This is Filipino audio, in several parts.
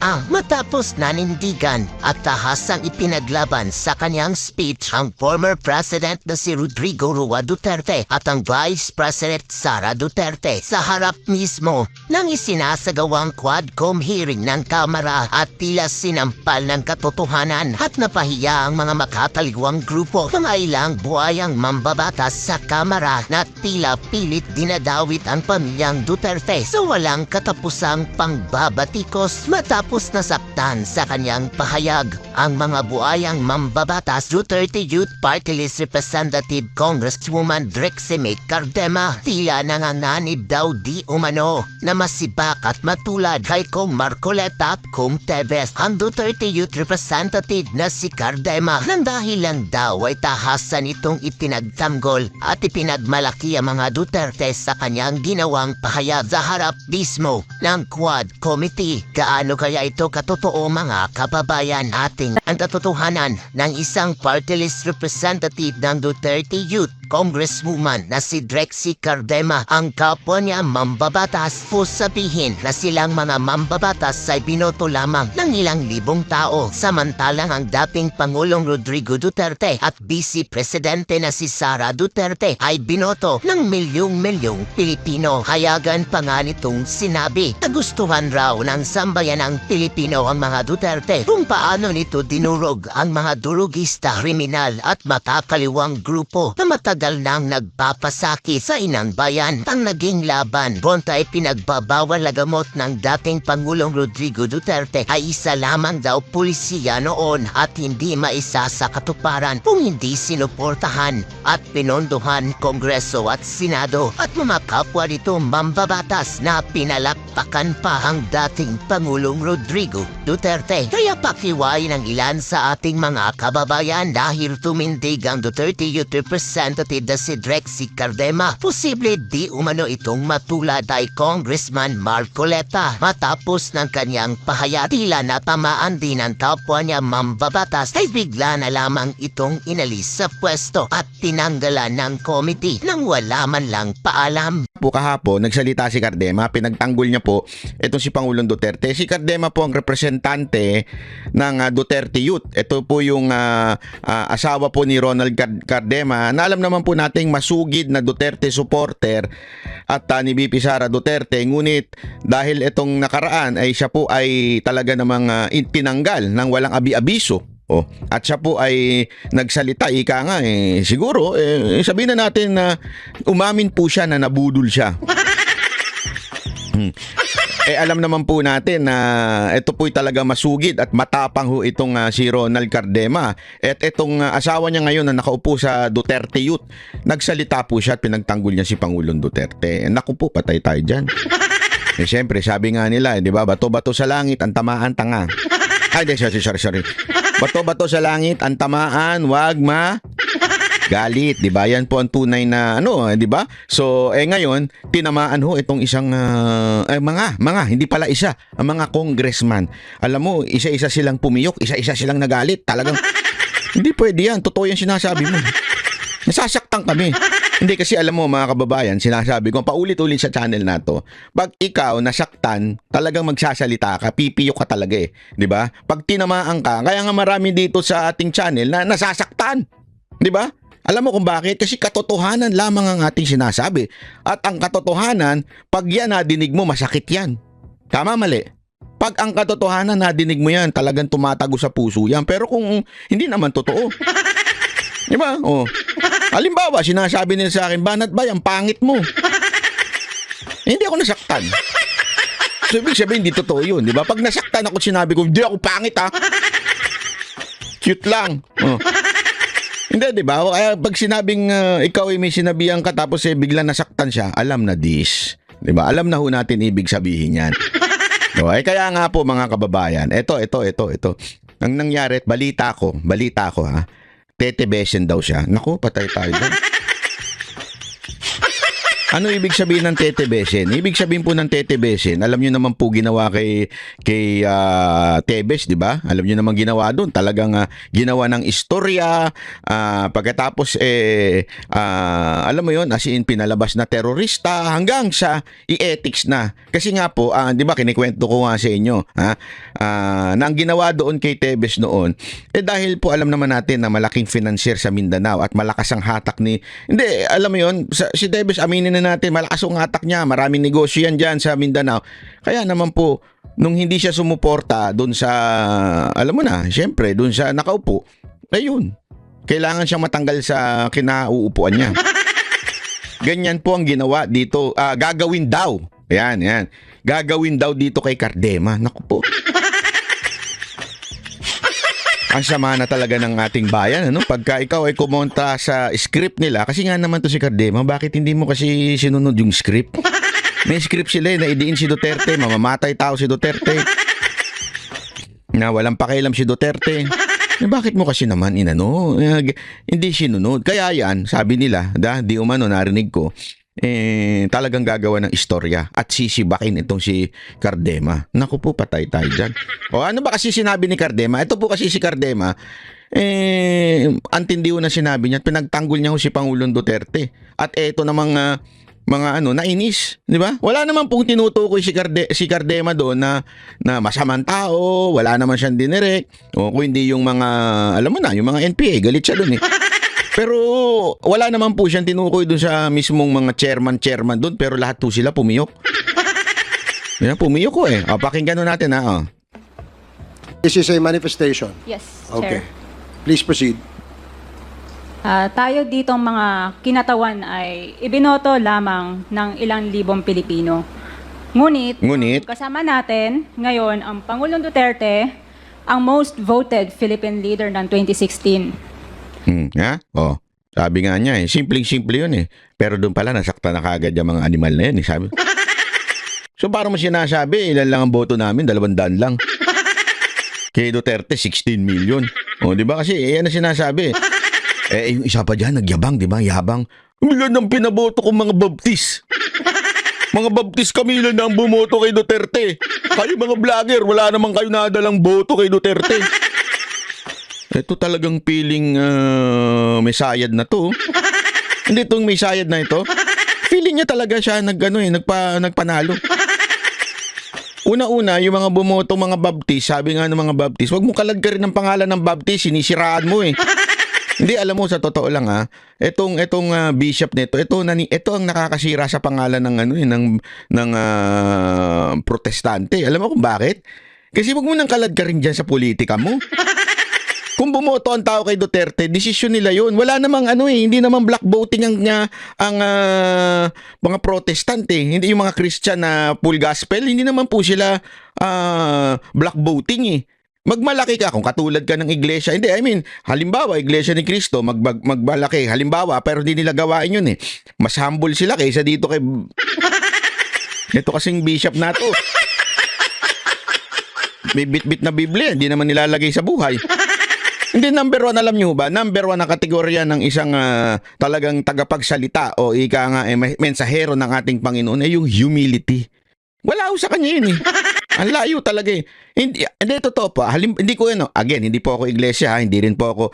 Matapos nanindigan at tahasang ipinaglaban sa kanyang speech ang former President na si Rodrigo Roa Duterte at ang Vice President Sara Duterte sa harap mismo ng isinasagawang Quadcom hearing ng Kamara at tila sinampal ng katotohanan at napahiya ang mga makataliwang grupo. Mga ilang buhayang mambabatas sa Kamara na tila pilit dinadawit ang pamilyang Duterte sa walang katapusang pangbabatikos matapos nasaktan sa kanyang pahayag. Ang mga buhayang mambabatas Duterte Youth Party List Representative Congresswoman Drexime Cardema tila nanganganib daw di umano na masibak at matulad kay Kong Marcoleta at Kong Tevez. Ang Duterte Youth Representative na si Cardema nang dahil lang daw ay tahasan itong ipinagtanggol at ipinagmalaki ang mga Duterte sa kanyang ginawang pahayag sa harap mismo ng Quad Committee. Gaano kaya ito katotoo mga kababayan ating ang katotohanan ng isang party list representative ng Duterte Youth Congresswoman na si Drexy Cardema ang kapwa niya mambabatas po sabihin na silang mga mambabatas ay binoto lamang ng ilang libong tao samantalang ang dating Pangulong Rodrigo Duterte at Vice Presidente na si Sara Duterte ay binoto ng milyong-milyong Pilipino. Hayagan pa nga nitong sinabi na gustuhan raw ng sambayanang Pilipino ang mga Duterte kung paano nito dinurog ang mga durugista, kriminal at makakaliwang grupo na matagal nang nagpapasaki sa inang bayan. Ang naging laban kontra ay pinagbabawal na gamot ng dating Pangulong Rodrigo Duterte ay isa lamang daw pulisiya noon at hindi maisa sa katuparan kung hindi sinuportahan at pinondohan Kongreso at Senado at mga kapwa nito mambabatas na pinalakpakan pa ang dating Pangulong Rodrigo Duterte. Kaya pakiwain ng ilan sa ating mga kababayan dahil tumindig ang Duterte Youth Representative na si Drexy Cardema. Posible di umano itong matulad ay Congressman Marcoleta matapos ng kanyang pahayag. Tila natamaan din ang kapwa niya mambabatas ay bigla na lamang itong inalis sa pwesto at tinanggalan ng committee nang wala man lang paalam. Kahapon, nagsalita si Cardema, pinagtanggol niya po itong si Pangulong Duterte. Si Cardema po ang representante ng Duterte Youth. Ito po yung asawa po ni Ronald Cardema na alam naman po nating masugid na Duterte supporter at ni VP Sara Duterte. Ngunit dahil itong nakaraan ay siya po ay talaga namang tinanggal ng walang abi-abiso. At siya po ay nagsalita, ika nga siguro sabihin na natin na umamin po siya na nabudol siya. Alam naman po natin na ito po'y talaga masugid at matapang ho itong si Ronald Cardema. At itong asawa niya ngayon na nakaupo sa Duterte Youth, nagsalita po siya at pinagtanggol niya si Pangulong Duterte. Naku po, patay tayo dyan. Siyempre, sabi nga nila, di ba, bato-bato sa langit, ang tamaan tanga. Ay, sorry. Bato-bato sa langit, ang tamaan, wag galit, 'di ba? Yan po ang tunay na di ba? So, ngayon, tinamaan ho itong isang mga hindi pala isa, ang mga congressman. Alam mo, isa-isa silang pumiyok, isa-isa silang nagalit. Talagang hindi pwede yan. Totoo yung sinasabi mo. Nasasaktan kami. Hindi kasi alam mo mga kababayan, sinasabi ko paulit-ulit sa channel na to. Pag ikaw nasaktan, talagang magsasalita ka, pipiyok ka talaga 'di ba? Pag tinamaan ka, kaya nga marami dito sa ating channel na nasasaktan. 'Di ba? Alam mo kung bakit? Kasi katotohanan lamang ang ating sinasabi. At ang katotohanan, pag yan nadinig mo, masakit yan. Tama, mali? Pag ang katotohanan nadinig mo yan, talagang tumatago sa puso yan. Pero kung hindi naman totoo, di ba? Halimbawa, sinasabi nila sa akin, Banat Bay, ang pangit mo. Hindi ako nasaktan. So, ibig sabihin, hindi totoo yun, di ba? Pag nasaktan ako, sinabi ko, hindi ako pangit, ha? Cute lang. Hindi, di ba? Kaya pag sinabing ikaw ay may sinabihan ka tapos bigla nasaktan siya, alam na this. Di ba? Alam na ho natin ibig sabihin yan. Kaya nga po mga kababayan, ito. Ang nangyari, balita ko ha. Tete Besen daw siya. Naku, patay tayo doon. Ano ibig sabihin ng tetebesin? Ibig sabihin po ng tetebesin, alam niyo naman po ginawa kay Tebes, 'di ba? Alam niyo naman ginawa doon, talagang ginawa ng istorya, pagkatapos alam mo 'yon, as in pinalabas na terorista hanggang sa i-ethics na. Kasi nga po, 'di ba kinikwento ko nga sa inyo, na ang ginawa doon kay Tebes noon, dahil po alam naman natin na malaking financier sa Mindanao at malakas ang hatak hindi, alam mo 'yon, si Tebes, aminin na natin, malakas ang hatak niya, maraming negosyo yan dyan sa Mindanao. Kaya naman po, nung hindi siya sumuporta doon sa, alam mo na, syempre, doon sa nakaupo, ayun, kailangan siyang matanggal sa kinauupuan niya. Ganyan po ang ginawa dito, gagawin daw. Yan. Gagawin daw dito kay Cardema. Naku po. Ang sama na talaga ng ating bayan, ano? Pagka ikaw ay kumontra sa script nila, kasi nga naman to si Cardema, bakit hindi mo kasi sinunod yung script? May script sila na idiin si Duterte, mamamatay tao si Duterte, na walang pakialam si Duterte. Bakit mo kasi naman hindi sinunod? Kaya yan, sabi nila, di umano narinig ko, talagang gagawa ng istorya at sisibakin itong si Cardema. Naku po, patay tayo dyan. O ano ba kasi sinabi ni Cardema? Ito po kasi si Cardema, antindi na sinabi niya, pinagtanggol niya si Pangulong Duterte. At eto namang mga nainis, di ba? Wala naman pong tinutukoy si Cardema doon na masamang tao, wala naman siyang dinirek, o kung hindi yung mga, alam mo na, yung mga NPA, galit siya doon Pero wala naman po siyang tinukoy doon sa mismong mga chairman doon, pero lahat po sila pumiyok. Yan, pumiyok ko pakinggan natin This is a manifestation. Yes, Okay. Chair. Please proceed. Tayo ditong mga kinatawan ay ibinoto lamang ng ilang libong Pilipino. Ngunit, kasama natin ngayon ang Pangulong Duterte, ang most voted Philippine leader ng 2016. Sabi nga niya simpleng-simple yun Pero doon pala nasakta na kagad yung mga animal na yan sabi. So para mo sinasabi, ilan lang ang boto namin, 200 lang. Kay Duterte, 16 million. Di ba kasi, yan ang sinasabi. Yung isa pa dyan, nagyabang, di ba? Yabang. Ilan ang pinaboto kong mga baptis. Mga baptis kami, ilan na ang bumoto kay Duterte. Kayo mga vlogger, wala naman kayo nadalang boto kay Duterte. Ito talagang feeling may sayad na to. Hindi itong may sayad na ito. Feeling niya talaga siya nagpanalo. Una-una, yung mga bumoto mga baptist, sabi nga ng mga baptist, wag mo kalagkarin ng pangalan ng baptist, sinisiraan mo Hindi, alam mo, sa totoo lang etong bishop nito, ito ang nakakasira sa pangalan ng protestante. Alam mo kung bakit? Kasi wag mo nang kaladkarin dyan sa politika mo. Kung bumoto ang tao kay Duterte, desisyon nila yun. Wala namang hindi naman black voting ang mga protestant Hindi yung mga Christian na full gospel, hindi naman po sila black voting Magmalaki ka kung katulad ka ng iglesia. Hindi, halimbawa, iglesia ni Cristo, magmalaki. Halimbawa, pero hindi nila gawain yun Mas humble sila kaysa dito kay ito kasing bishop na to. May bit-bit na Biblia, hindi naman nilalagay sa buhay. Hindi, number 1, alam nyo ba? Number 1 na kategorya ng isang talagang tagapagsalita o mensahero ng ating Panginoon ay yung humility. Wala sa kanya yun Ang layo talaga Hindi totoo pa. Hindi ko again, hindi po ako iglesia hindi rin po ako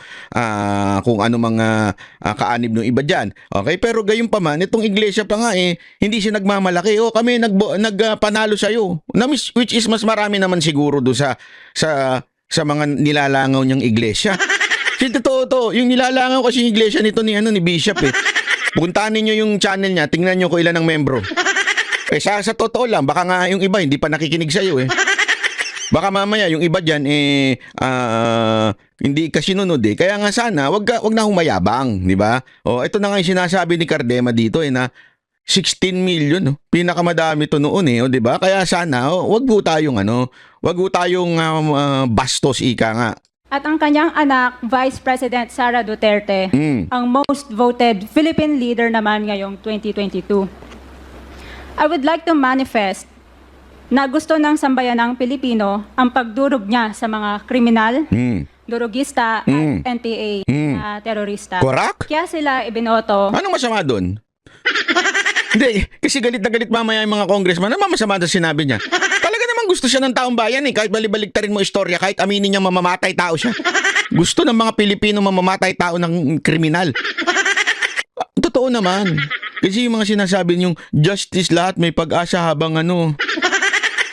kung ano mga kaanib ng iba dyan. Okay, pero gayon pa man, itong iglesia pa nga hindi siya nagmamalaki. Kami nagpanalo sa'yo. Which is mas marami naman siguro do sa mga nilalangaw niyang iglesia. Kasi totoo to, yung nilalangaw kasi yung iglesia nito ni Bishop Puntahan niyo yung channel niya, tingnan niyo kung ilan ang membro. Sa totoo lang, baka nga yung iba hindi pa nakikinig sa iyo Baka mamaya yung iba diyan hindi ka sinunod Kaya nga sana wag na humayabang, di ba? Ito na nga yung sinasabi ni Cardema dito na 16 million Pinakamadami to noon di ba? Kaya sana wag po tayong bastos ika nga. At ang kanyang anak, Vice President Sara Duterte, ang most voted Philippine leader naman ngayong 2022. I would like to manifest na gusto ng sambayanang Pilipino ang pagdurog niya sa mga kriminal, durugista at NPA na terorista. Correct? Kaya sila ibinoto. Anong masama doon? Hindi, kasi galit na galit mamaya yung mga congressman. Ano masama sa sinabi niya? Talaga naman gusto siya ng taong bayan eh. Kahit balibaligtarin mo istorya, kahit aminin niya mamamatay tao siya. Gusto ng mga Pilipino mamamatay tao ng kriminal. Totoo naman. Kasi yung mga sinasabi niyong justice lahat may pag-asa habang ano.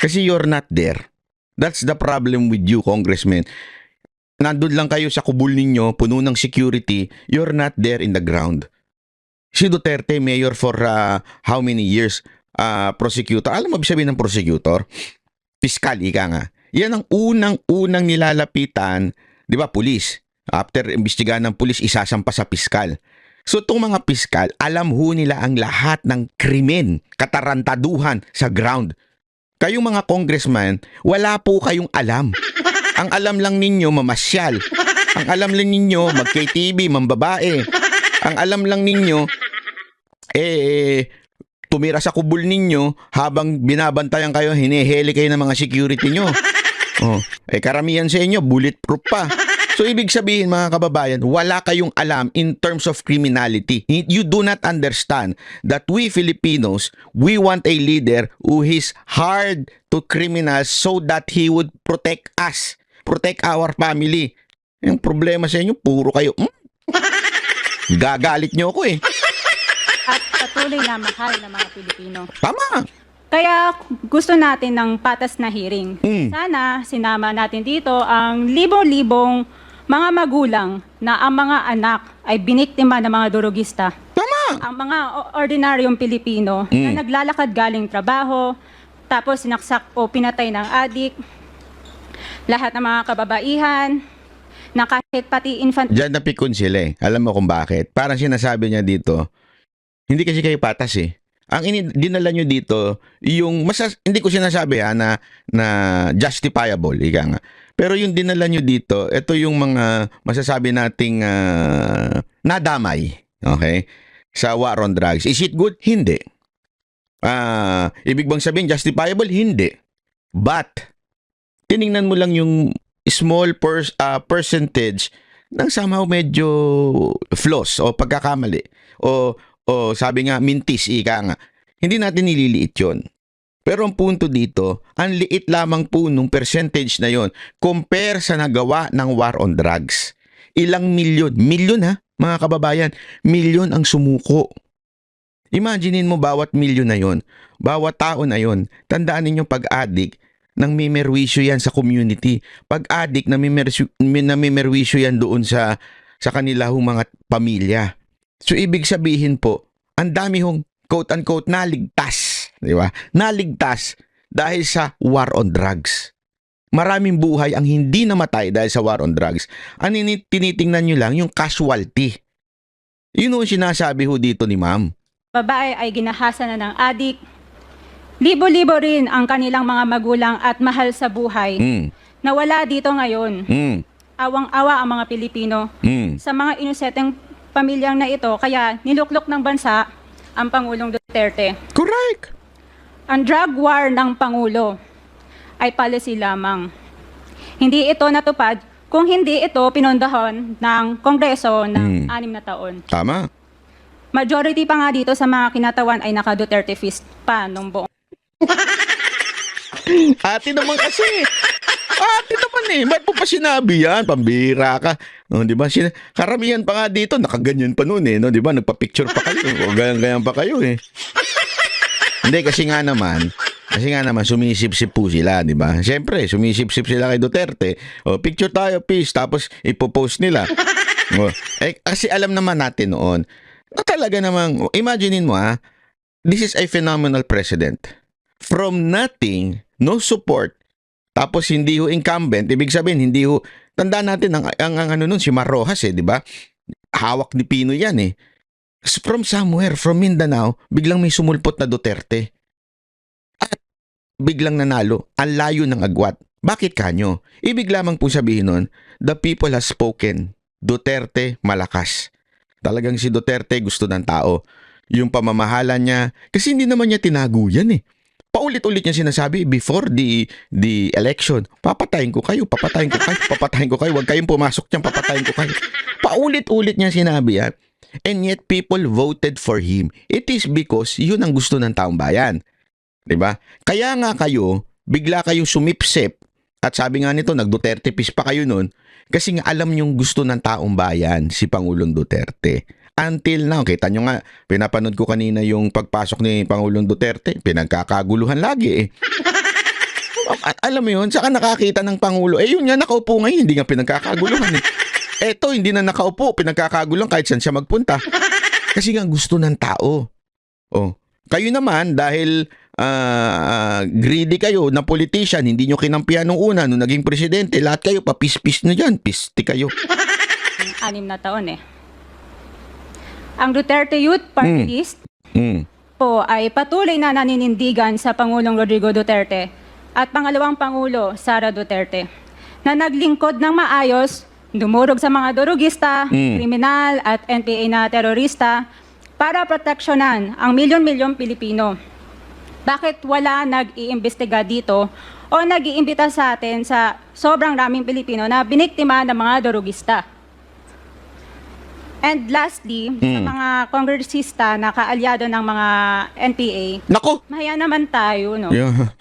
Kasi you're not there. That's the problem with you, congressman. Nandun lang kayo sa kubul ninyo, puno ng security. You're not there in the ground. Si Duterte, mayor for how many years? Prosecutor. Alam mo ibig sabihin ng prosecutor? Piskal, ika nga. Yan ang unang-unang nilalapitan, di ba, pulis. After imbestigahan ng pulis, isasampa sa piskal. So itong mga piskal, alam ho nila ang lahat ng krimen, katarantaduhan sa ground. Kayong mga congressman, wala po kayong alam. Ang alam lang ninyo, mamasyal. Ang alam lang ninyo, mag-KTV, mambabae. Ang alam lang ninyo, tumira sa kubul ninyo habang binabantayan kayo, hiniheli kayo ng mga security nyo. Karamihan sa inyo, bulletproof pa. So, ibig sabihin mga kababayan, wala kayong alam in terms of criminality. You do not understand that we Filipinos, we want a leader who is hard to criminals so that he would protect us, protect our family. Yung problema sa inyo, puro kayo, gagalit nyo ako eh. At patuloy na mahal ng mga Pilipino. Tama. Kaya gusto natin ng patas na hearing. Sana sinama natin dito ang libo-libong mga magulang na ang mga anak ay biniktima ng mga durugista. Tama. Ang mga ordinaryong Pilipino na naglalakad galing trabaho, tapos sinaksak o pinatay ng adik, lahat ng mga kababaihan, na kahit pati infant... Diyan napikon sila eh. Alam mo kung bakit? Parang sinasabi niya dito, hindi kasi kayo patas eh. Ang dinala nyo dito, yung hindi ko sinasabi na justifiable, ika nga. Pero yung dinala nyo dito, ito yung mga masasabi nating nadamay, okay? Sa war on drugs. Is it good? Hindi. Ibig bang sabihin justifiable? Hindi. But, tiningnan mo lang yung small percentage ng somehow medyo flaws o pagkakamali o sabi nga mintis, ika nga. Hindi natin nililiit yun. Pero ang punto dito, ang liit lamang po nung percentage na yon compare sa nagawa ng war on drugs. Ilang milyon ha, mga kababayan, milyon ang sumuko. Imaginein mo bawat milyon na yon, bawat tao na yon, tandaan ninyo pag-addict, nang mimerwisyo yan sa community. Pag-addict, namimerwisyo yan doon sa kanila mga pamilya. So, ibig sabihin po, ang dami hong quote-unquote naligtas. Di ba? Naligtas dahil sa war on drugs. Maraming buhay ang hindi namatay dahil sa war on drugs. Ang tinitingnan nyo lang yung casualty. Yun yung sinasabi ho dito ni ma'am. Babae ay ginahasa na ng adik. Libo-libo rin ang kanilang mga magulang at mahal sa buhay na wala dito ngayon. Awang-awa ang mga Pilipino sa mga inuseteng pamilyang na ito, kaya niluklok ng bansa ang Pangulong Duterte. Correct. Ang drug war ng Pangulo ay policy lamang. Hindi ito natupad kung hindi ito pinondahon ng Kongreso ng 6 na taon. Tama. Majority pa nga dito sa mga kinatawan ay naka-Duterte fist pa nung buong. Ate naman kasi. Ate naman eh. Ba't mo pa sinabi yan? Pambira ka. Di ba? Karamihan pa nga dito, nakaganyan pa noon eh. No? Di ba? Nagpa-picture pa kayo. O ganyan pa kayo eh. Hindi, kasi nga naman, sumisip-sip po sila, di ba? Siyempre, sumisip-sip sila kay Duterte. O, picture tayo, peace. Tapos, ipopost nila. Kasi alam naman natin noon, na talaga namang, imaginein mo this is a phenomenal president. From nothing, no support, tapos hindi ho incumbent, ibig sabihin, hindi ho, tandaan natin, ang ano nun, si Mar Rojas di ba? Hawak ni Pinoy yan eh. From somewhere, from Mindanao, biglang may sumulpot na Duterte. At biglang nanalo, ang layo ng agwat. Bakit kanyo? Ibig lamang po sabihin nun, the people has spoken. Duterte malakas. Talagang si Duterte gusto ng tao. Yung pamamahala niya, kasi hindi naman niya tinago yan eh. Paulit-ulit niya sinasabi before the election, papatayin ko kayo, huwag kayong pumasok diyan, papatayin ko kayo. Paulit-ulit niya sinabi yan. And yet people voted for him. It is because yun ang gusto ng taong bayan. 'Di ba? Kaya nga kayo, bigla kayong sumipsip at sabi nga nito, nag-Duterte peace pa kayo nun kasi nga alam yung gusto ng taong bayan, si Pangulong Duterte. Until now, kita nyo nga, pinapanood ko kanina yung pagpasok ni Pangulong Duterte, pinagkakaguluhan lagi eh. Alam mo yun, saka nakakita ng Pangulo, yun nga nakaupo ngayon, hindi nga pinagkakaguluhan eh. Eto, hindi na nakaupo, pinagkakaguluhan kahit saan siya magpunta. Kasi nga gusto ng tao. Oh, kayo naman, dahil greedy kayo na politician, hindi nyo kinampihan nung una, nung naging presidente, lahat kayo, papis-pis na dyan, pisti kayo. 6 na taon eh. Ang Duterte Youth Party List po ay patuloy na naninindigan sa Pangulong Rodrigo Duterte at pangalawang Pangulo, Sara Duterte, na naglingkod ng maayos, dumurog sa mga durugista, kriminal at NPA na terorista para proteksyonan ang milyon-milyong Pilipino. Bakit wala nag-iimbestiga dito o nag-iimbita sa atin sa sobrang raming Pilipino na biniktima ng mga durugista? And lastly, sa mga kongresista na kaalyado ng mga NPA, Nako! mahiya naman tayo, no? Yeah.